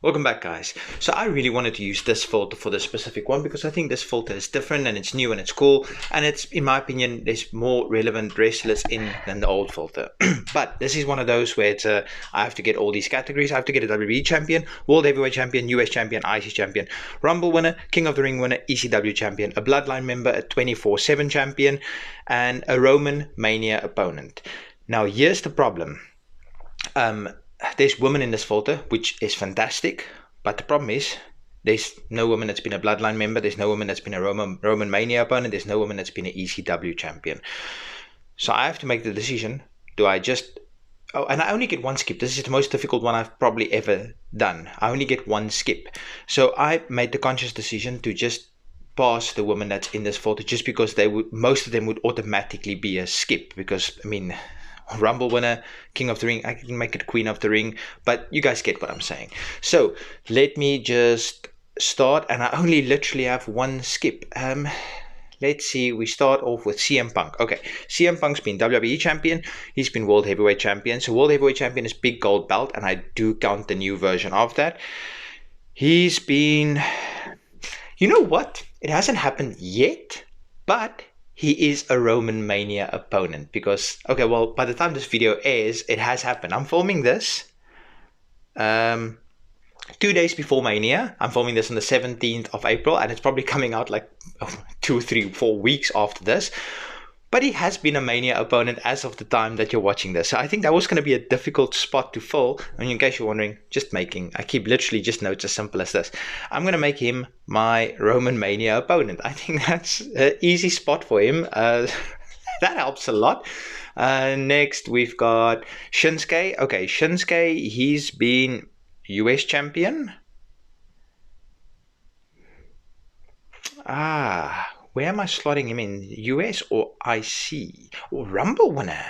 Welcome back, guys. So I really wanted to use this filter for this specific one because I think this filter is different and it's new and it's cool, and it's, in my opinion, there's more relevant wrestlers in than the old filter. But this is one of those where it's I have to get all these categories. I have to get a WWE champion, World Heavyweight champion, US champion, IC champion, Rumble winner, King of the Ring winner, ECW champion, a Bloodline member, a 24/7 champion, and a Roman Mania opponent. Now here's the problem. There's women in this filter, which is fantastic, but the problem is there's no woman that's been a Bloodline member, there's no woman that's been a Roman Mania opponent, there's no woman that's been an ECW champion. So I have to make the decision, do I just... Oh, and I only get one skip. This is the most difficult one I've probably ever done. I only get one skip. So I made the conscious decision to just pass the woman that's in this filter, just because most of them would automatically be a skip, because, I mean... Rumble winner, King of the Ring, I can make it Queen of the Ring, but you guys get what I'm saying. So let me just start, and I only literally have one skip. Let's see, we start off with CM Punk. Okay, CM Punk's been WWE champion, he's been World Heavyweight champion. So World Heavyweight champion is big gold belt, and I do count the new version of that. He's been, you know what? It hasn't happened yet, but he is a Roman Mania opponent because, okay, well, by the time this video airs, it has happened. I'm filming this 2 days before Mania. I'm filming this on the 17th of April, and it's probably coming out like 2, 3, 4 weeks after this. But he has been a Mania opponent as of the time that you're watching this. So I think that was going to be a difficult spot to fill. I mean, in case you're wondering, I keep literally just notes as simple as this. I'm going to make him my Roman Mania opponent. I think that's an easy spot for him. That helps a lot. Next, we've got Shinsuke. Okay, Shinsuke, he's been US champion. Where am I slotting him in? US or IC? Or Rumble winner?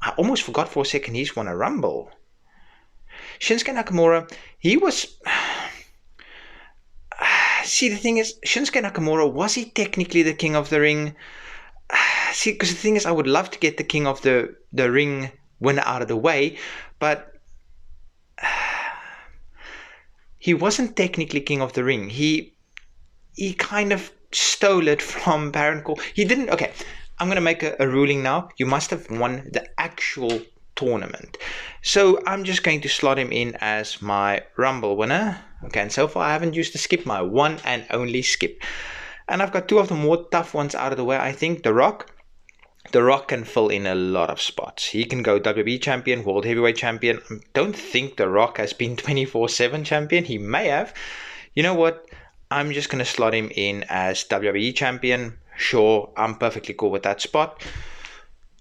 I almost forgot for a second he's won a Rumble. Shinsuke Nakamura, he was... See, the thing is, Shinsuke Nakamura, was he technically the King of the Ring? See, because the thing is, I would love to get the King of the Ring winner out of the way, but... he wasn't technically King of the Ring. He kind of stole it from Baron Corbin. He didn't. Okay, I'm going to make a ruling now. You must have won the actual tournament. So I'm just going to slot him in as my Rumble winner. Okay, and so far I haven't used the skip, my one and only skip. And I've got two of the more tough ones out of the way. I think The Rock. The Rock can fill in a lot of spots. He can go WWE champion, World Heavyweight champion. I don't think The Rock has been 24/7 champion. He may have. You know what? I'm just going to slot him in as WWE champion. Sure, I'm perfectly cool with that spot.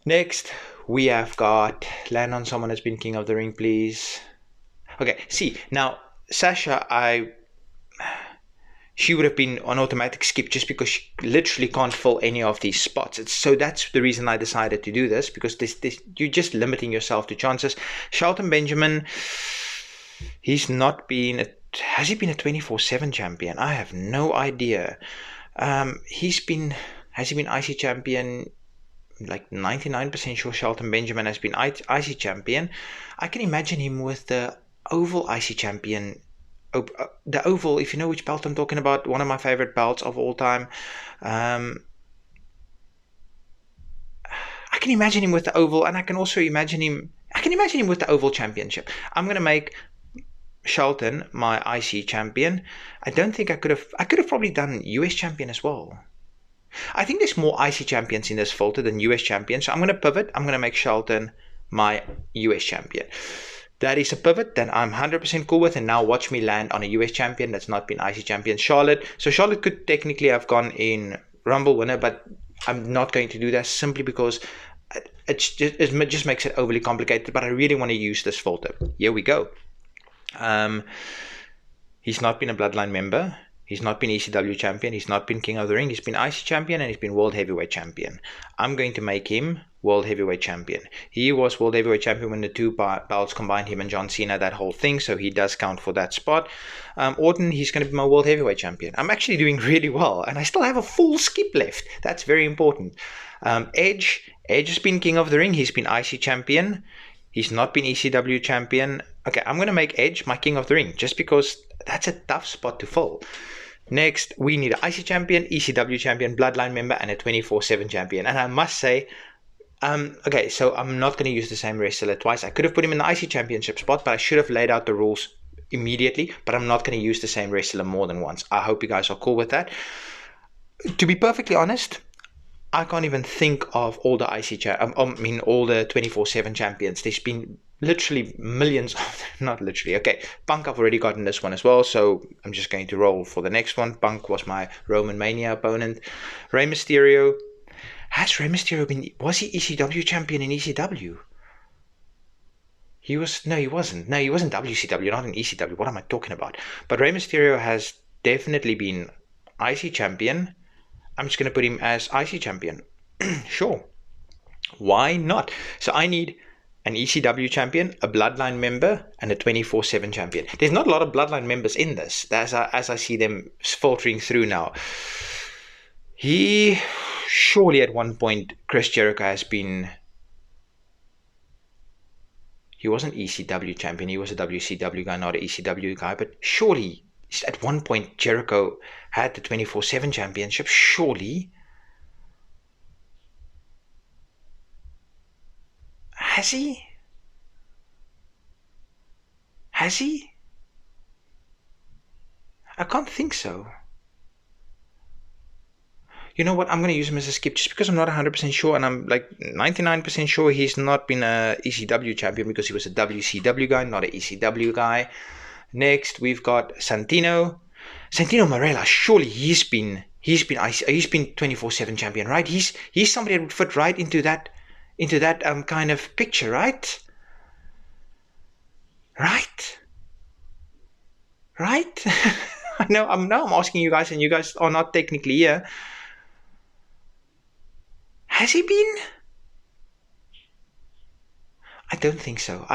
Next, we have got... Land on someone that's been King of the Ring, please. Okay, see, now, Sasha, she would have been on automatic skip just because she literally can't fill any of these spots. So that's the reason I decided to do this, because you're just limiting yourself to chances. Shelton Benjamin, he's not been... Has he been a 24/7 champion? I have no idea. Has he been IC champion? Like 99% sure Shelton Benjamin has been IC champion. I can imagine him with the Oval IC champion. The Oval, if you know which belt I'm talking about, one of my favorite belts of all time. I can imagine him with the Oval, and I can also imagine him... I can imagine him with the Oval Championship. I'm going to make Shelton my IC champion. I don't think I could have probably done US champion as well. I think there's more IC champions in this filter than US champions, so I'm going to pivot. I'm going to make Shelton my US champion. That is a pivot that I'm 100% cool with, and now watch me land on a US champion that's not been IC champion, Charlotte. So Charlotte could technically have gone in Rumble winner, but I'm not going to do that simply because it just makes it overly complicated, but I really want to use this filter. Here we go. He's not been a Bloodline member. He's not been ECW champion. He's not been King of the Ring. He's been IC champion, and he's been World Heavyweight champion. I'm going to make him World Heavyweight champion. He was World Heavyweight champion when the two belts combined, him and John Cena, that whole thing. So he does count for that spot. Orton, he's going to be my World Heavyweight champion. I'm actually doing really well, and I still have a full skip left. That's very important. Edge has been King of the Ring. He's been IC champion. He's not been ECW champion. Okay, I'm going to make Edge my King of the Ring just because that's a tough spot to fill. Next, we need an IC champion, ECW champion, Bloodline member, and a 24/7 champion. And I must say, okay, so I'm not going to use the same wrestler twice. I could have put him in the IC championship spot, but I should have laid out the rules immediately. But I'm not going to use the same wrestler more than once. I hope you guys are cool with that. To be perfectly honest, I can't even think of all the all the 24/7 champions. There's been literally millions of them. Not literally. Okay, Punk, I've already gotten this one as well, so I'm just going to roll for the next one. Punk was my Roman Mania opponent. Rey Mysterio. Was he ECW champion in ECW? He wasn't. No, he wasn't WCW, not in ECW. What am I talking about? But Rey Mysterio has definitely been IC champion. I'm just going to put him as IC champion. Sure. Why not? So I need an ECW champion, a Bloodline member, and a 24/7 champion. There's not a lot of Bloodline members in this, as I see them filtering through now. Surely at one point, Chris Jericho has been... He wasn't ECW champion, he was a WCW guy, not an ECW guy, but surely at one point Jericho had the 24/7 championship, surely. Has he? Has he? I can't think so. You know what? I'm going to use him as a skip just because I'm not 100% sure, and I'm like 99% sure he's not been a ECW champion because he was a WCW guy, not an ECW guy. Next, we've got Santino Marella. Surely he's been 24/7 champion, right? He's somebody that would fit right into that kind of picture, right? Right? I know. I'm asking you guys, and you guys are not technically here. Has he been? I don't think so.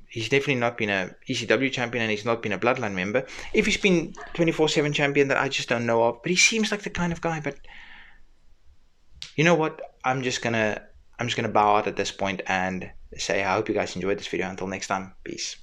He's definitely not been a ECW champion, and he's not been a Bloodline member. If he's been 24/7 champion, that I just don't know of. But he seems like the kind of guy. But you know what? I'm just gonna bow out at this point and say I hope you guys enjoyed this video. Until next time, peace.